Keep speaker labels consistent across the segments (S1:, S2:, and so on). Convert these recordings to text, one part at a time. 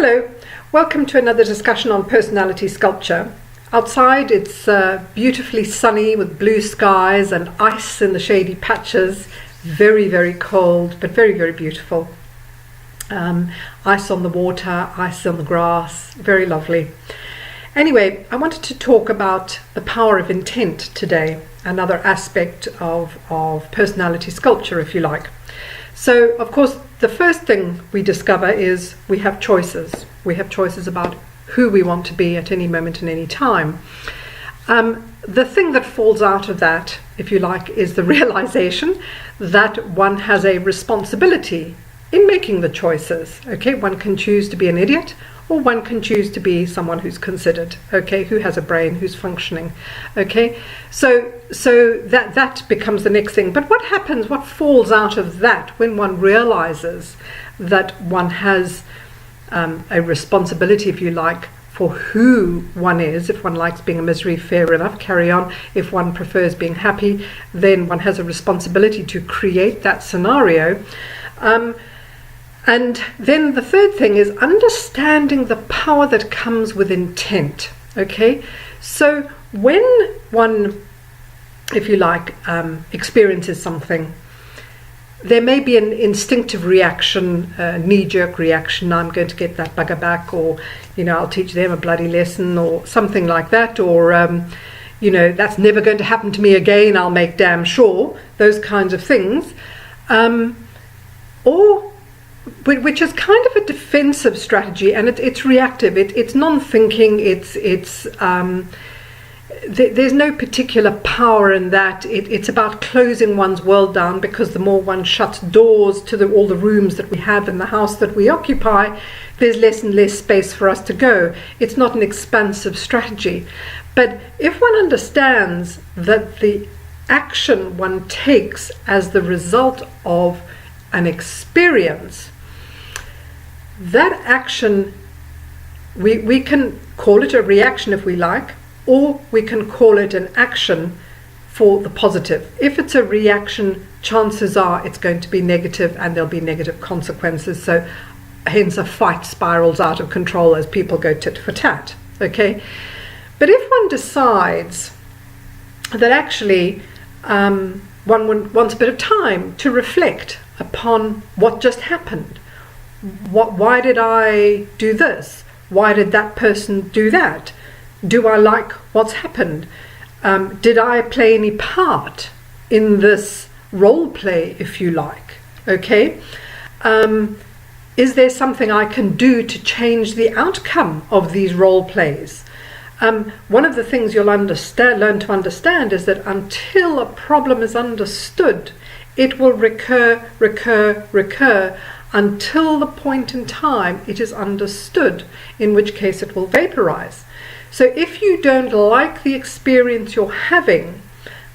S1: Hello, welcome to another discussion on personality sculpture. Outside it's beautifully sunny with blue skies and ice in the shady patches. Very, very cold, but very, very beautiful. Ice on the water, ice on the grass, very lovely. Anyway, I wanted to talk about the power of intent today, another aspect of personality sculpture, if you like. So, of course, the first thing we discover is we have choices. We have choices about who we want to be at any moment and any time. The thing that falls out of that, if you like, is the realization that one has a responsibility in making the choices. Okay, one can choose to be an idiot, or one can choose to be someone who's considered, okay, who has a brain, who's functioning. Okay, so that becomes the next thing. But what happens, what falls out of that when one realizes that one has a responsibility, if you like, for who one is? If one likes being a misery, fair enough, carry on. If one prefers being happy, then one has a responsibility to create that scenario. And then the third thing is understanding the power that comes with intent. Okay, so when one, if you like, experiences something, there may be an instinctive reaction, a knee-jerk reaction. I'm going to get that bugger back, or I'll teach them a bloody lesson, or something like that, or that's never going to happen to me again. I'll make damn sure. Those kinds of things, or which is kind of a defensive strategy, and it's reactive. It's non-thinking. There's no particular power in that. It's about closing one's world down, because the more one shuts doors to all the rooms that we have in the house that we occupy, there's less and less space for us to go. It's not an expansive strategy. But if one understands that the action one takes as the result of an experience, that action, we can call it a reaction if we like, or we can call it an action for the positive. If it's a reaction, chances are it's going to be negative, and there'll be negative consequences. So hence a fight spirals out of control as people go tit for tat. Okay, but if one decides that actually one wants a bit of time to reflect upon what just happened, why did I do this? Why did that person do that? Do I like what's happened? Did I play any part in this role play, if you like? Okay. Is there something I can do to change the outcome of these role plays? One of the things you'll learn to understand is that until a problem is understood, it will recur until the point in time it is understood, in which case it will vaporize. So if you don't like the experience you're having,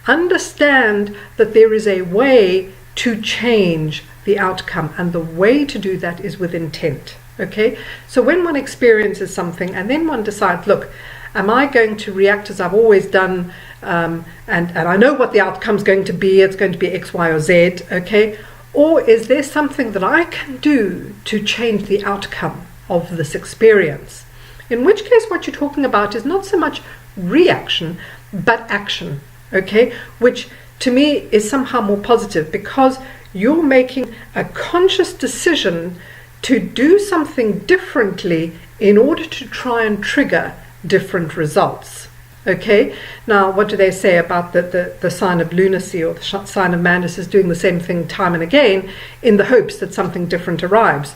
S1: understand that there is a way to change the outcome, and the way to do that is with intent. Okay, so when one experiences something and then one decides, look, am I going to react as I've always done, and I know what the outcome's going to be, it's going to be X, Y, or Z, okay? Or is there something that I can do to change the outcome of this experience? In which case what you're talking about is not so much reaction, but action, okay? Which to me is somehow more positive, because you're making a conscious decision to do something differently in order to try and trigger different results. Okay, now what do they say about the sign of lunacy, or the sign of madness is doing the same thing time and again in the hopes that something different arrives.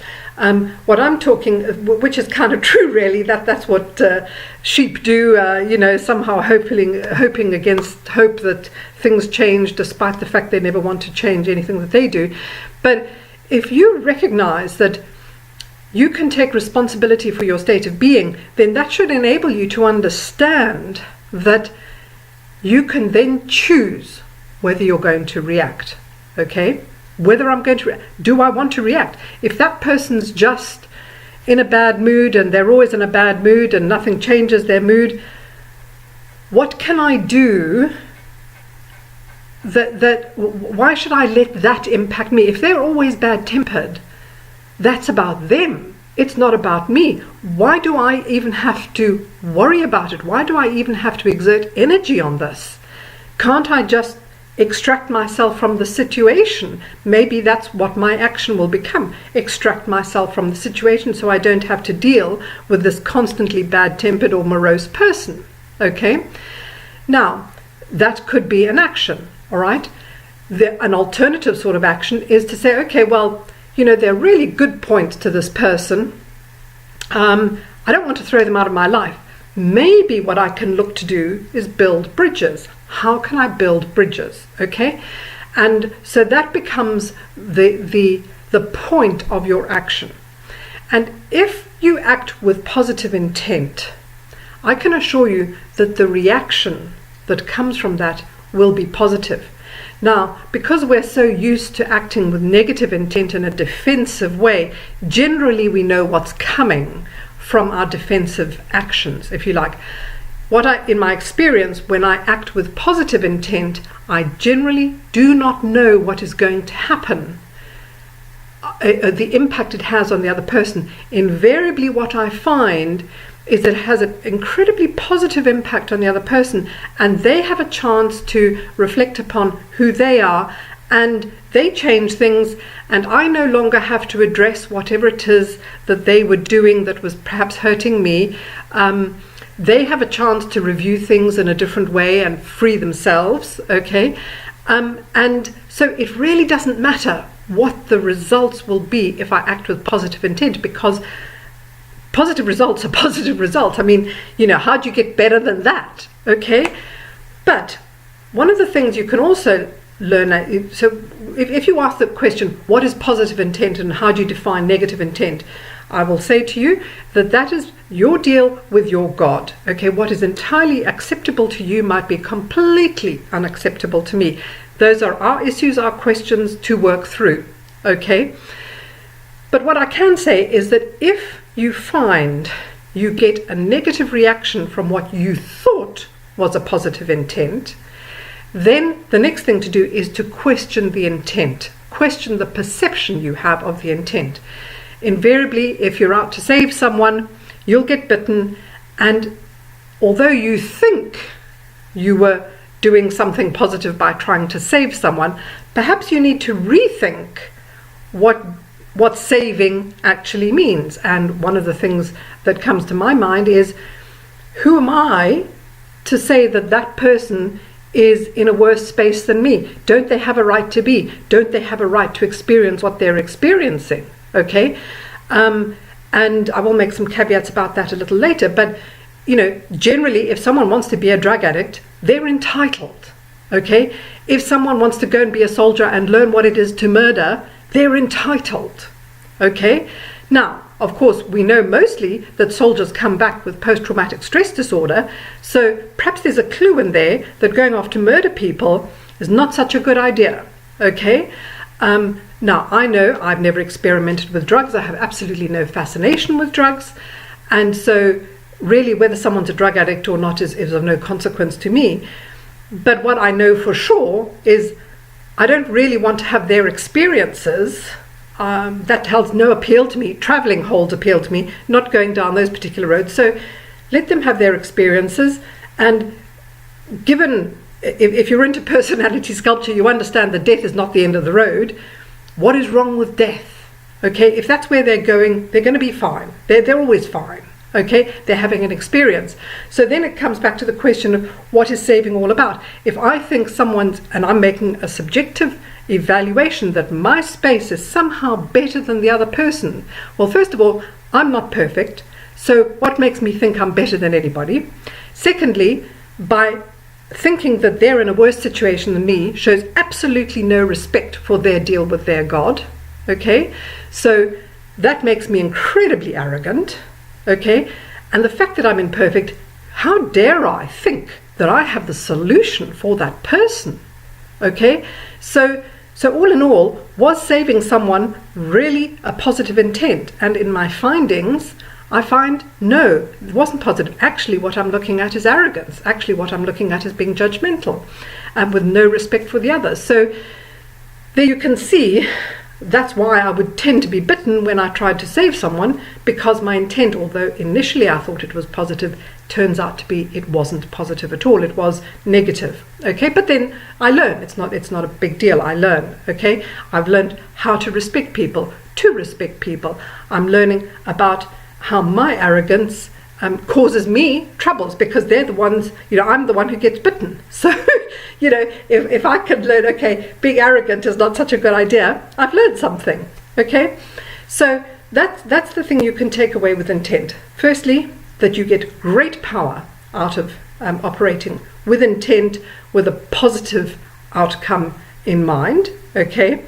S1: What I'm talking, which is kind of true really, that's what sheep do, somehow hoping against hope that things change, despite the fact they never want to change anything that they do. But if you recognize that you can take responsibility for your state of being, then that should enable you to understand that you can then choose whether you're going to react. Okay, whether I'm going to do I want to react? If that person's just in a bad mood, and they're always in a bad mood and nothing changes their mood, what can I do why should I let that impact me? If they're always bad tempered, that's about them. It's not about me. Why do I even have to worry about it? Why do I even have to exert energy on this? Can't I just extract myself from the situation? Maybe that's what my action will become. Extract myself from the situation so I don't have to deal with this constantly bad-tempered or morose person. Okay? Now, that could be an action, all right? An alternative sort of action is to say, okay, well, there are really good points to this person. I don't want to throw them out of my life. Maybe what I can look to do is build bridges. How can I build bridges? Okay? And so that becomes the point of your action. And if you act with positive intent, I can assure you that the reaction that comes from that will be positive. Now, because we're so used to acting with negative intent in a defensive way, generally we know what's coming from our defensive actions, if you like. In my experience, when I act with positive intent, I generally do not know what is going to happen, the impact it has on the other person. Invariably, what I find is that it has an incredibly positive impact on the other person, and they have a chance to reflect upon who they are, and they change things, and I no longer have to address whatever it is that they were doing that was perhaps hurting me. They have a chance to review things in a different way and free themselves, okay? And so it really doesn't matter what the results will be if I act with positive intent, because positive results are positive results. I mean, how do you get better than that, okay? But one of the things you can also learn, so if you ask the question, what is positive intent and how do you define negative intent? I will say to you that is your deal with your God. Okay, what is entirely acceptable to you might be completely unacceptable to me. Those are our issues, our questions to work through. Okay, but what I can say is that if you find you get a negative reaction from what you thought was a positive intent, then the next thing to do is to question the intent, question the perception you have of the intent. Invariably, if you're out to save someone, you'll get bitten, and although you think you were doing something positive by trying to save someone, perhaps you need to rethink what saving actually means. And one of the things that comes to my mind is, who am I to say that that person is in a worse space than me? Don't they have a right to be? Don't they have a right to experience what they're experiencing? Okay, and I will make some caveats about that a little later, but generally, if someone wants to be a drug addict, they're entitled. Okay, if someone wants to go and be a soldier and learn what it is to murder, they're entitled. Okay, now of course we know mostly that soldiers come back with post-traumatic stress disorder, so perhaps there's a clue in there that going off to murder people is not such a good idea. Okay, now I know I've never experimented with drugs. I have absolutely no fascination with drugs, and so really whether someone's a drug addict or not is of no consequence to me. But what I know for sure is I don't really want to have their experiences. That holds no appeal to me. Traveling holds appeal to me, not going down those particular roads. So let them have their experiences, and given if you're into personality sculpture, you understand that death is not the end of the road. What is wrong with death? Okay, if that's where they're going to be fine. They're always fine. Okay, they're having an experience. So then it comes back to the question of what is saving all about. If I think and I'm making a subjective evaluation that my space is somehow better than the other person, well, first of all, I'm not perfect. So what makes me think I'm better than anybody? Secondly, by thinking that they're in a worse situation than me shows absolutely no respect for their deal with their God. Okay, so that makes me incredibly arrogant. Okay, and the fact that I'm imperfect, how dare I think that I have the solution for that person? Okay, so all in all, was saving someone really a positive intent? And in my findings, I find no, it wasn't positive. Actually, what I'm looking at is arrogance. Actually, what I'm looking at is being judgmental and with no respect for the others. So there you can see that's why I would tend to be bitten when I tried to save someone, because my intent, although initially I thought it was positive, turns out to be it wasn't positive at all. It was negative. Okay, but then I learn. It's not a big deal. I learn. Okay, I've learned how to respect people. I'm learning about how my arrogance causes me troubles, because they're the ones, I'm the one who gets bitten. So, if I could learn, okay, being arrogant is not such a good idea, I've learned something. Okay, so that's the thing you can take away with intent. Firstly, that you get great power out of operating with intent, with a positive outcome in mind. Okay,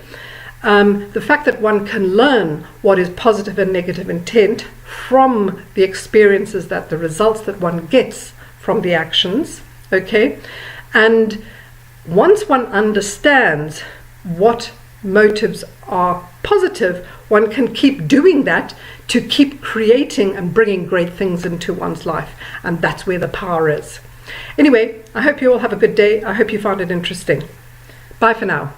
S1: the fact that one can learn what is positive and negative intent from the experiences, the results that one gets from the actions. Okay, and once one understands what motives are positive, one can keep doing that to keep creating and bringing great things into one's life, and that's where the power is. Anyway, I hope you all have a good day. I hope you found it interesting. Bye for now.